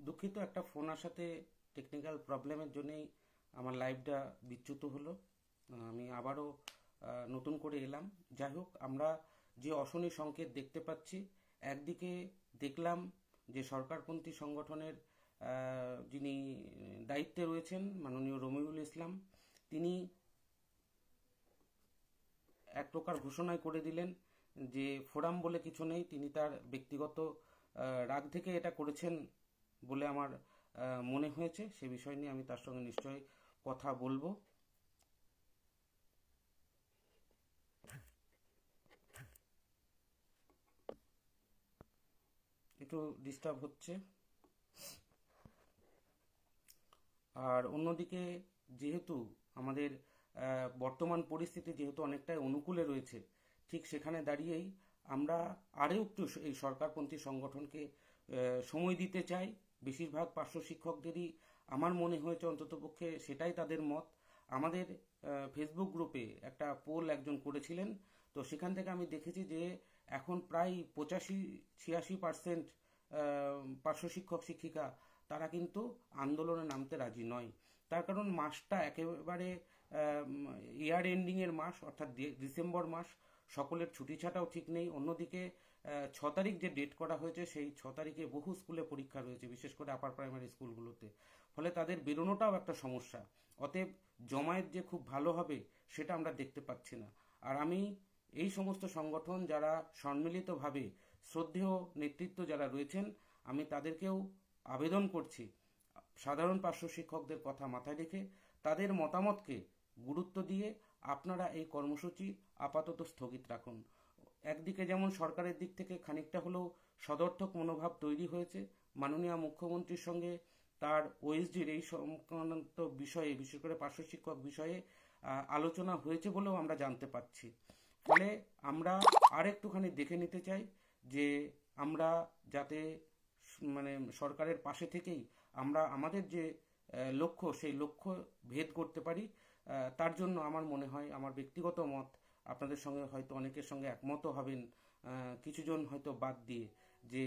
দুঃখিত, একটা ফোন আসাতে টেকনিক্যাল প্রবলেমের জন্যই আমার লাইভটা বিচ্যুত হলো। আমি আবারও নতুন করে এলাম। যাই হোক, আমরা যে অশনি সংকেত দেখতে পাচ্ছি, একদিকে দেখলাম যে সরকারপন্থী সংগঠনের যিনি দায়িত্বে রয়েছেন মাননীয় রমিউল ইসলাম, তিনি এক প্রকার ঘোষণাই করে দিলেন যে ফোরাম বলে কিছু নেই। তিনি তার ব্যক্তিগত রাগ থেকে এটা করেছেন বলে আমার মনে হয়েছে। সে বিষয় নিয়ে আমি তার সঙ্গে নিশ্চয়ই কথা বলবো। একটু ডিস্টার্ব হচ্ছে। আর অন্যদিকে যেহেতু আমাদের বর্তমান পরিস্থিতি যেহেতু অনেকটাই অনুকূলে রয়েছে, ঠিক সেখানে দাঁড়িয়েই আমরা আরও একটু এই সরকারপন্থী সংগঠনকে সময় দিতে চাই। বেশিরভাগ পার্শ্ব শিক্ষকদেরই আমার মনে হয়েছে, অন্ততপক্ষে সেটাই তাদের মত। আমাদের ফেসবুক গ্রুপে একটা পোল একজন করেছিলেন, তো সেখান থেকে আমি দেখেছি যে এখন প্রায় 85-86% পার্শ্ব শিক্ষক শিক্ষিকা তারা কিন্তু আন্দোলনে নামতে রাজি নয়। তার কারণ মাসটা একেবারে ইয়ার এন্ডিংয়ের মাস, অর্থাৎ ডিসেম্বর মাস, সকলের ছুটি ছাটাও ঠিক নেই। অন্যদিকে 6 তারিখ যে ডেট করা হয়েছে, সেই 6 তারিখে বহু স্কুলে পরীক্ষা রয়েছে, বিশেষ করে আপার প্রাইমারি স্কুলগুলোতে। ফলে তাদের বেরোনোটাও একটা সমস্যা। অতএব জমায়েত যে খুব ভালো হবে সেটা আমরা দেখতে পাচ্ছি না। আর আমি এই সমস্ত সংগঠন যারা সম্মিলিতভাবে শ্রদ্ধেয় নেতৃত্ব যারা রয়েছেন, আমি তাদেরকেও আবেদন করছি সাধারণ পার্শ্ব শিক্ষকদের কথা মাথায় রেখে তাদের মতামতকে গুরুত্ব দিয়ে আপনারা এই কর্মসূচি আপাতত স্থগিত রাখুন। একদিকে যেমন সরকারের দিক থেকে খানিকটা হলেও সদর্থক মনোভাব তৈরি হয়েছে, মাননীয় মুখ্যমন্ত্রীর সঙ্গে তার ওএসডির এই সংক্রান্ত বিষয়ে, বিশেষ করে পার্শ্ব শিক্ষক বিষয়ে আলোচনা হয়েছে বলেও আমরা জানতে পাচ্ছি। ফলে আমরা আর একটুখানি দেখে নিতে চাই যে আমরা যাতে মানে সরকারের পাশে থেকেই আমরা আমাদের যে লক্ষ্য, সেই লক্ষ্য ভেদ করতে পারি। তার জন্য আমার মনে হয়, আমার ব্যক্তিগত মত, আপনাদের সঙ্গে হয়তো অনেকের সঙ্গে একমতও হবেন কিছুজন হয়তো বাদ দিয়ে, যে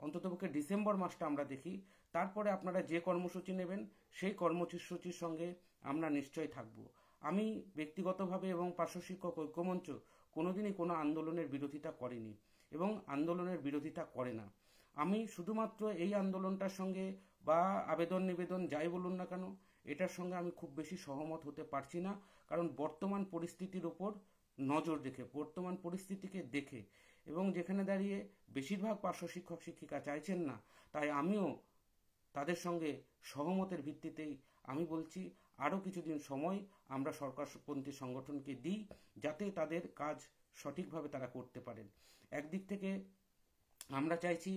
অন্ততপক্ষে ডিসেম্বর মাসটা আমরা দেখি। তারপরে আপনারা যে কর্মসূচি নেবেন সেই কর্মসূচির সঙ্গে আমরা নিশ্চয়ই থাকব। আমি ব্যক্তিগতভাবে এবং পার্শ্ব শিক্ষক ঐক্যমঞ্চ কোনোদিনই কোনো আন্দোলনের বিরোধিতা করেনি এবং আন্দোলনের বিরোধিতা করে না। আমি শুধুমাত্র এই আন্দোলনটার সঙ্গে বা আবেদন নিবেদন যাই বলুন না কেন, এটার সঙ্গে আমি খুব বেশি সহমত হতে পারছি না। কারণ বর্তমান পরিস্থিতির ওপর নজর রেখে, বর্তমান পরিস্থিতিকে দেখে, এবং যেখানে দাঁড়িয়ে বেশিরভাগ পার্শ্ব শিক্ষক শিক্ষিকা চাইছেন না, তাই আমিও তাদের সঙ্গে সহমতের ভিত্তিতেই আমি বলছি আরও কিছুদিন সময় আমরা সরকারপন্থী সংগঠনকে দিই, যাতে তাদের কাজ সঠিকভাবে তারা করতে পারেন। একদিক থেকে আমরা চাইছি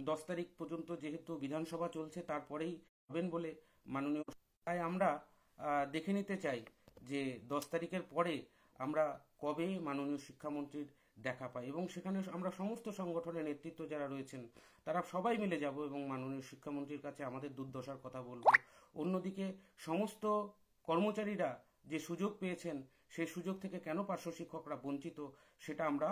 10 তারিখ পর্যন্ত, যেহেতু বিধানসভা চলছে, তারপরেই হবেন বলে মাননীয়, তাই আমরা দেখে নিতে চাই যে 10 তারিখের পরে আমরা কবে মাননীয় শিক্ষামন্ত্রীর দেখা পাই, এবং সেখানে আমরা সমস্ত সংগঠনের নেতৃত্ব যারা রয়েছেন তারা সবাই মিলে যাব এবং মাননীয় শিক্ষামন্ত্রীর কাছে আমাদের দুর্দশার কথা বলবো। অন্যদিকে সমস্ত কর্মচারীরা যে সুযোগ পেয়েছেন, সেই সুযোগ থেকে কেন পার্শ্ব শিক্ষকরা বঞ্চিত, সেটা আমরা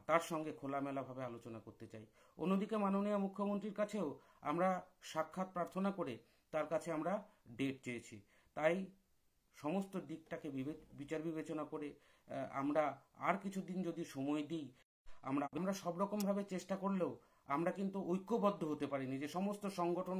তার সঙ্গে খোলামেলাভাবে আলোচনা করতে চাই। অন্যদিকে মাননীয় মুখ্যমন্ত্রীর কাছেও আমরা সাক্ষাৎ প্রার্থনা করে তার কাছে আমরা ডেট চেয়েছি। তাই সমস্ত দিকটাকে বিচার বিবেচনা করে আমরা আর কিছুদিন যদি সময় দিই, আমরা আমরা সব রকমভাবে চেষ্টা করলেও আমরা কিন্তু ঐক্যবদ্ধ হতে পারিনি, যে সমস্ত সংগঠন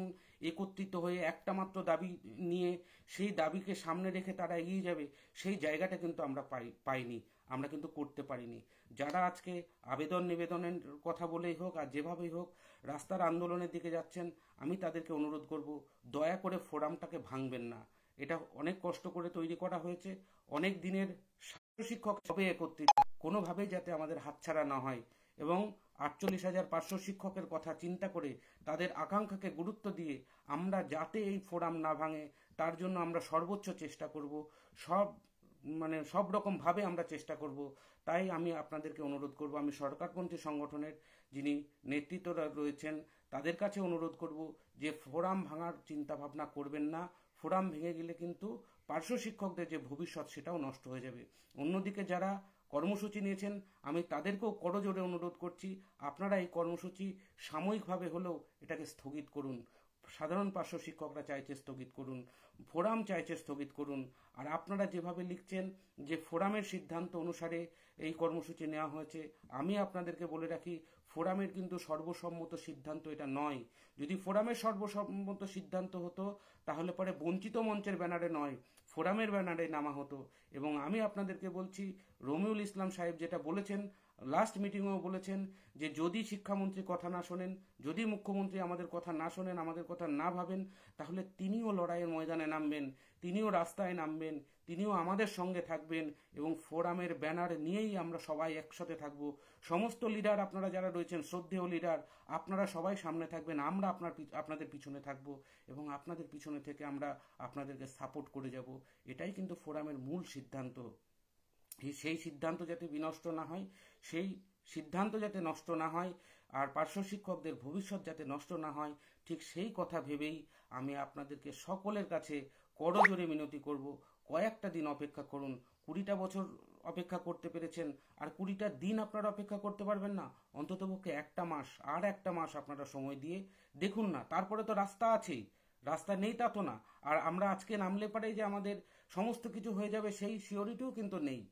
একত্রিত হয়ে একটা মাত্র দাবি নিয়ে সেই দাবিকে সামনে রেখে তারা এগিয়ে যাবে, সেই জায়গাটা কিন্তু আমরা পাইনি, আমরা কিন্তু করতে পারিনি। যারা আজকে আবেদন নিবেদনের কথা বলেই হোক আর যেভাবেই হোক রাস্তার আন্দোলনের দিকে যাচ্ছেন, আমি তাদেরকে অনুরোধ করব, দয়া করে ফোরামটাকে ভাঙবেন না। এটা অনেক কষ্ট করে তৈরি করা হয়েছে, অনেক দিনের শিক্ষক সবে একত্রিত, কোনোভাবেই যাতে আমাদের হাতছাড়া না হয়, এবং 48,000 পার্শ্ব শিক্ষকের কথা চিন্তা করে তাদের আকাঙ্ক্ষাকে গুরুত্ব দিয়ে আমরা যাতে এই ফোরাম না ভাঙে, তার জন্য আমরা সর্বোচ্চ চেষ্টা করব, সব রকম ভাবে আমরা চেষ্টা করব। তাই আমি আপনাদেরকে অনুরোধ করব, আমি সরকারপন্থী সংগঠনের যিনি নেতৃত্বরা রয়েছেন তাদের কাছে অনুরোধ করব যে ফোরাম ভাঙার চিন্তা ভাবনা করবেন না। ফোরাম ভেঙে গেলে কিন্তু পার্শ্ব শিক্ষকদের যে ভবিষ্যৎ, সেটাও নষ্ট হয়ে যাবে। অন্যদিকে যারা কর্মসূচি নিয়েছেন, আমি তাদেরকেও করজোড়ে অনুরোধ করছি, আপনারা এই কর্মসূচি সাময়িকভাবে হলেও এটাকে স্থগিত করুন। সাধারণ পার্শ্ব শিক্ষকরা চাইছে স্থগিত করুন, ফোরাম চাইছে স্থগিত করুন। আর আপনারা যেভাবে লিখছেন যে ফোরামের সিদ্ধান্ত অনুসারে এই কর্মসূচি নেওয়া হয়েছে, আমি আপনাদেরকে বলে রাখি ফোরামের কিন্তু সর্বসম্মত সিদ্ধান্ত এটা নয়। যদি ফোরামের সর্বসম্মত সিদ্ধান্ত হতো তাহলে পরে বঞ্চিত মঞ্চের ব্যানারে নয়, ফোরামের ব্যানারে নামা হতো। এবং আমি আপনাদেরকে বলছি, রমিউল ইসলাম সাহেব যেটা বলেছেন লাস্ট মিটিংয়েও বলেছেন যে যদি শিক্ষামন্ত্রী কথা না শোনেন, যদি মুখ্যমন্ত্রী আমাদের কথা না শোনেন, আমাদের কথা না ভাবেন, তাহলে তিনিও লড়াইয়ের ময়দানে নামবেন, তিনিও রাস্তায় নামবেন, তিনিও আমাদের সঙ্গে থাকবেন এবং ফোরামের ব্যানার নিয়েই আমরা সবাই একসাথে থাকব। সমস্ত লিডার আপনারা যারা রয়েছেন, শ্রদ্ধেয় লিডার, আপনারা সবাই সামনে থাকবেন, আমরা আপনাদের পিছনে থাকব এবং আপনাদের পিছনে থেকে আমরা আপনাদেরকে সাপোর্ট করে যাব। এটাই কিন্তু ফোরামের মূল সিদ্ধান্ত। সেই সিদ্ধান্ত যাতে বিনষ্ট না হয়, সেই সিদ্ধান্ত যাতে নষ্ট না হয়, আর পার্শ্ব শিক্ষকদের ভবিষ্যৎ যাতে নষ্ট না হয়, ঠিক সেই কথা ভেবেই আমি আপনাদেরকে সকলের কাছে করজোড়ে মিনতি করব, কয়েকটা দিন অপেক্ষা করুন। 20টা বছর অপেক্ষা করতে পেরেছেন, আর 20টা দিন আপনারা অপেক্ষা করতে পারবেন না? অন্ততপক্ষে একটা মাস, আর একটা মাস আপনারা সময় দিয়ে দেখুন না। তারপরে তো রাস্তা আছেই, রাস্তা নেই তা তো না। আর আমরা আজকে নামলে পারে যে আমাদের সমস্ত কিছু হয়ে যাবে সেই সিওরিটিও কিন্তু নেই।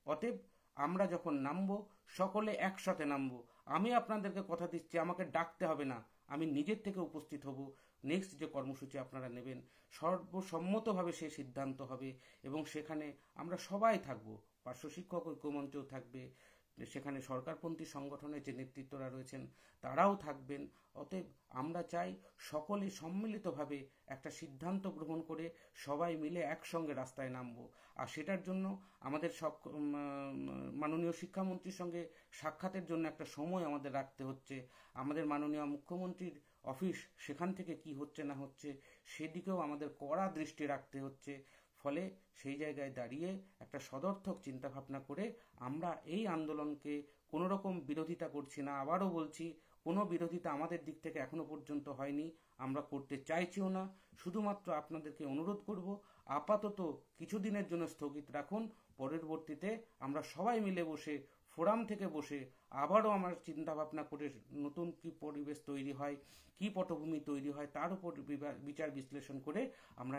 অতএব আমরা যখন নামবো সকলে একসাথে নামবো। আমি আপনাদেরকে কথা দিচ্ছি, আমাকে ডাকতে হবে না, আমি নিজের থেকে উপস্থিত হব। নেক্সট যে কর্মসূচি আপনারা নেবেন সর্বসম্মতভাবে সেই সিদ্ধান্ত হবে এবং সেখানে আমরা সবাই থাকব। পার্শ্ব শিক্ষক ঐক্যমঞ্চও থাকবে, সেখানে সরকারপন্থী সংগঠনের যে নেতৃত্বরা রয়েছেন তারাও থাকবেন। অতএব আমরা চাই সকলে সম্মিলিতভাবে একটা সিদ্ধান্ত গ্রহণ করে সবাই মিলে একসঙ্গে রাস্তায় নামবো। আর সেটার জন্য আমাদের মাননীয় শিক্ষামন্ত্রীর সঙ্গে সাক্ষাতের জন্য একটা সময় আমাদের রাখতে হচ্ছে। আমাদের মাননীয় মুখ্যমন্ত্রীর অফিস, সেখান থেকে কি হচ্ছে না হচ্ছে সেদিকেও আমাদের কড়া দৃষ্টি রাখতে হচ্ছে। ফলে সেই জায়গায় দাঁড়িয়ে একটা সদর্থক চিন্তাভাবনা করে আমরা এই আন্দোলনকে কোনো রকম বিরোধিতা করছি না। আবারও বলছি, কোনো বিরোধিতা আমাদের দিক থেকে এখনো পর্যন্ত হয়নি, আমরা করতে চাইছিও না। শুধুমাত্র আপনাদেরকে অনুরোধ করব, আপাতত কিছুদিনের জন্য স্থগিত রাখুন। পরবর্তীতে আমরা সবাই মিলে বসে, ফোরাম থেকে বসে আবারও আমার চিন্তা ভাবনা করে নতুন কি পরিবেশ তৈরি হয়, কি পটভূমি তৈরি হয়, তার উপর বিচার বিশ্লেষণ করে আমরা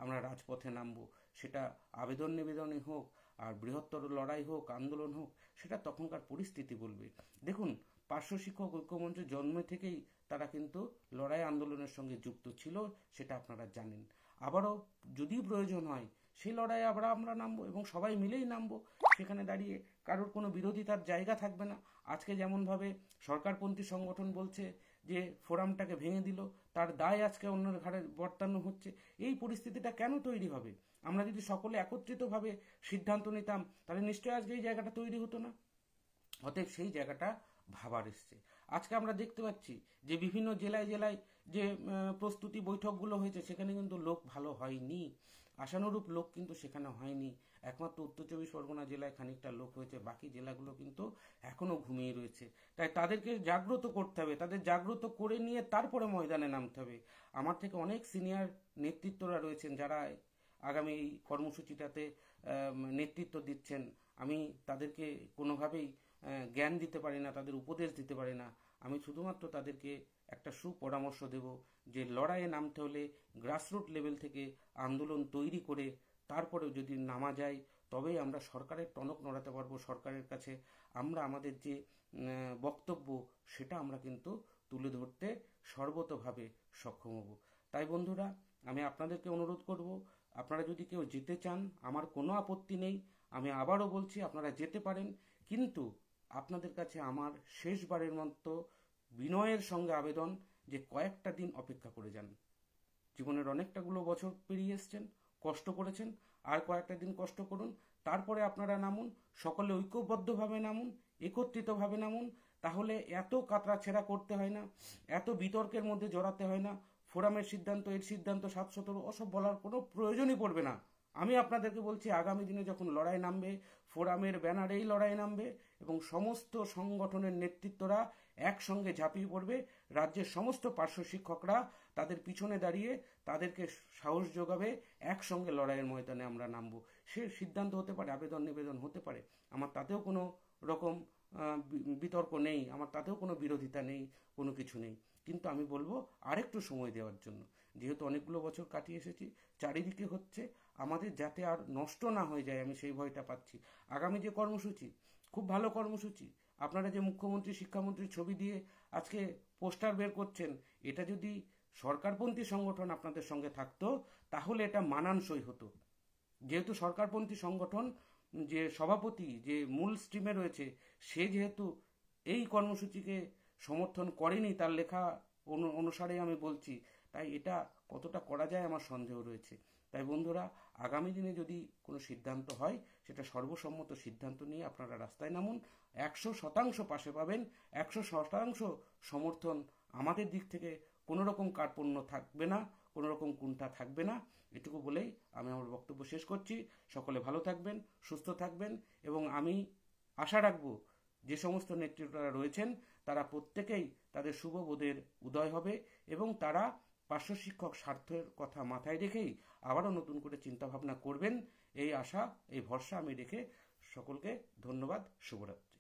আমরা রাজপথে নামব। সেটা আবেদন নিবেদনে হোক, আর বৃহত্তর লড়াই হোক, আন্দোলন হোক, সেটা তখনকার পরিস্থিতি বলবে। দেখুন, পার্শ্ব শিক্ষক ঐক্যমঞ্চ জন্ম থেকেই তারা কিন্তু লড়াই আন্দোলনের সঙ্গে যুক্ত ছিল, সেটা আপনারা জানেন। আবারও যদি প্রয়োজন হয় সেই লড়াইয়ে আমরা নামবো এবং সবাই মিলেই নামবো। সেখানে দাঁড়িয়ে কারোর কোনো বিরোধিতার জায়গা থাকবে না। আজকে যেমনভাবে সরকারপন্থী সংগঠন বলছে যে ফোরামটাকে ভেঙে দিল, তার দায় আজকে অন্যের ঘাড়ে বর্তানো হচ্ছে। এই পরিস্থিতিটা কেন তৈরি হবে? আমরা যদি সকলে একত্রিতভাবে সিদ্ধান্ত নিতাম তাহলে নিশ্চয়ই আজকে এই জায়গাটা তৈরি হতো না। অতএব সেই জায়গাটা ভাবার এসছে। আজকে আমরা দেখতে পাচ্ছি যে বিভিন্ন জেলায় জেলায় যে প্রস্তুতি বৈঠকগুলো হয়েছে সেখানে কিন্তু লোক ভালো হয়নি, আশানুরূপ লোক কিন্তু সেখানে হয়নি। একমাত্র উত্তর চব্বিশ পরগনা জেলায় খানিকটা লোক হয়েছে, বাকি জেলাগুলো কিন্তু এখনো ঘুমিয়ে রয়েছে। তাই তাদেরকে জাগ্রত করতে হবে, তাদের জাগ্রত করে নিয়ে তারপরে ময়দানে নামতে হবে। আমার থেকে অনেক সিনিয়র নেতৃত্বরা রয়েছেন যারা আগামী এই কর্মসূচিটাতে নেতৃত্ব দিচ্ছেন। আমি তাদেরকে কোনোভাবেই জ্ঞান দিতে পারি না, তাদের উপদেশ দিতে পারি না। আমি শুধুমাত্র তাদেরকে একটা সুপরামর্শ দেব যে লড়াইয়ে নামতে হলে গ্রাসরুট লেভেল থেকে আন্দোলন তৈরি করে তারপরেও যদি নামা যায় তবেই আমরা সরকারের টনক নড়াতে পারবো। সরকারের কাছে আমরা আমাদের যে বক্তব্য সেটা আমরা কিন্তু তুলে ধরতে সর্বতোভাবে সক্ষম হব। তাই বন্ধুরা, আমি আপনাদেরকে অনুরোধ করব, আপনারা যদি কেউ যেতে চান আমার কোনো আপত্তি নেই। আমি আবারও বলছি আপনারা যেতে পারেন, কিন্তু আপনাদের কাছে আমার শেষবারের মতো বিনয়ের সঙ্গে আবেদন যে কয়েকটা দিন অপেক্ষা করে যান। জীবনের অনেকটাগুলো বছর পেরিয়ে এসছেন, কষ্ট করেছেন, আর কয়েকটা দিন কষ্ট করুন, তারপরে আপনারা নামুন। সকলে ঐক্যবদ্ধভাবে নামুন, একত্রিতভাবে নামুন। তাহলে এত কাতরাছেঁড়া করতে হয় না, এত বিতর্কের মধ্যে জড়াতে হয় না। ফোরামের সিদ্ধান্ত, এর সিদ্ধান্ত 717 ওসব বলার কোনো প্রয়োজনই পড়বে না। আমি আপনাদেরকে বলছি, আগামী দিনে যখন লড়াই নামবে ফোরামের ব্যানারেই লড়াই নামবে এবং সমস্ত সংগঠনের নেতৃত্বরা একসঙ্গে ঝাঁপিয়ে পড়বে। রাজ্যের সমস্ত পার্শ্ব শিক্ষকরা তাদের পিছনে দাঁড়িয়ে তাদেরকে সাহস যোগাবে, একসঙ্গে লড়াইয়ের ময়দানে আমরা নামবো। সে সিদ্ধান্ত হতে পারে, আবেদন নিবেদন হতে পারে, আমার তাতেও কোনো রকম বিতর্ক নেই, আমার তাতেও কোনো বিরোধিতা নেই, কোনো কিছু নেই। কিন্তু আমি বলবো আরেকটু সময় দেওয়ার জন্য। যেহেতু অনেকগুলো বছর কাটিয়ে এসেছি, চারিদিকে হচ্ছে, আমাদের যাতে আর নষ্ট না হয়ে যায় আমি সেই ভয়টা পাচ্ছি। আগামী যে কর্মসূচি, খুব ভালো কর্মসূচি, আপনারা যে মুখ্যমন্ত্রী শিক্ষামন্ত্রীর ছবি দিয়ে আজকে পোস্টার বের করছেন, এটা যদি সরকারপন্থী সংগঠন আপনাদের সঙ্গে থাকতো তাহলে এটা মানানসই হতো। যেহেতু সরকারপন্থী সংগঠন যে সভাপতি যে মূল স্ট্রিমে রয়েছে, সে যেহেতু এই কর্মসূচিকে সমর্থন করেনি তার লেখা অনুসারে আমি বলছি, তাই এটা কতটা করা যায় আমার সন্দেহ রয়েছে। তাই বন্ধুরা, আগামী দিনে যদি কোনো সিদ্ধান্ত হয় সেটা সর্বসম্মত সিদ্ধান্ত নিয়ে আপনারা রাস্তায় নামুন। 100% পাশে পাবেন, 100% সমর্থন আমাদের দিক থেকে, কোনো রকম কার্পণ্য থাকবে না, কোনো রকম কুণ্ঠা থাকবে না। এটুকু বলেই আমি আমার বক্তব্য শেষ করছি। সকলে ভালো থাকবেন, সুস্থ থাকবেন, এবং আমি আশা রাখব যে সমস্ত নেতৃত্বরা রয়েছেন তারা প্রত্যেকেই তাদের শুভবোধের উদয় হবে এবং তারা পার্শ্ব শিক্ষক স্বার্থের কথা মাথায় রেখেই আবারও নতুন করে চিন্তাভাবনা করবেন। এই আশা, এই ভরসা আমি রেখে সকলকে ধন্যবাদ। শুভরাত্রি।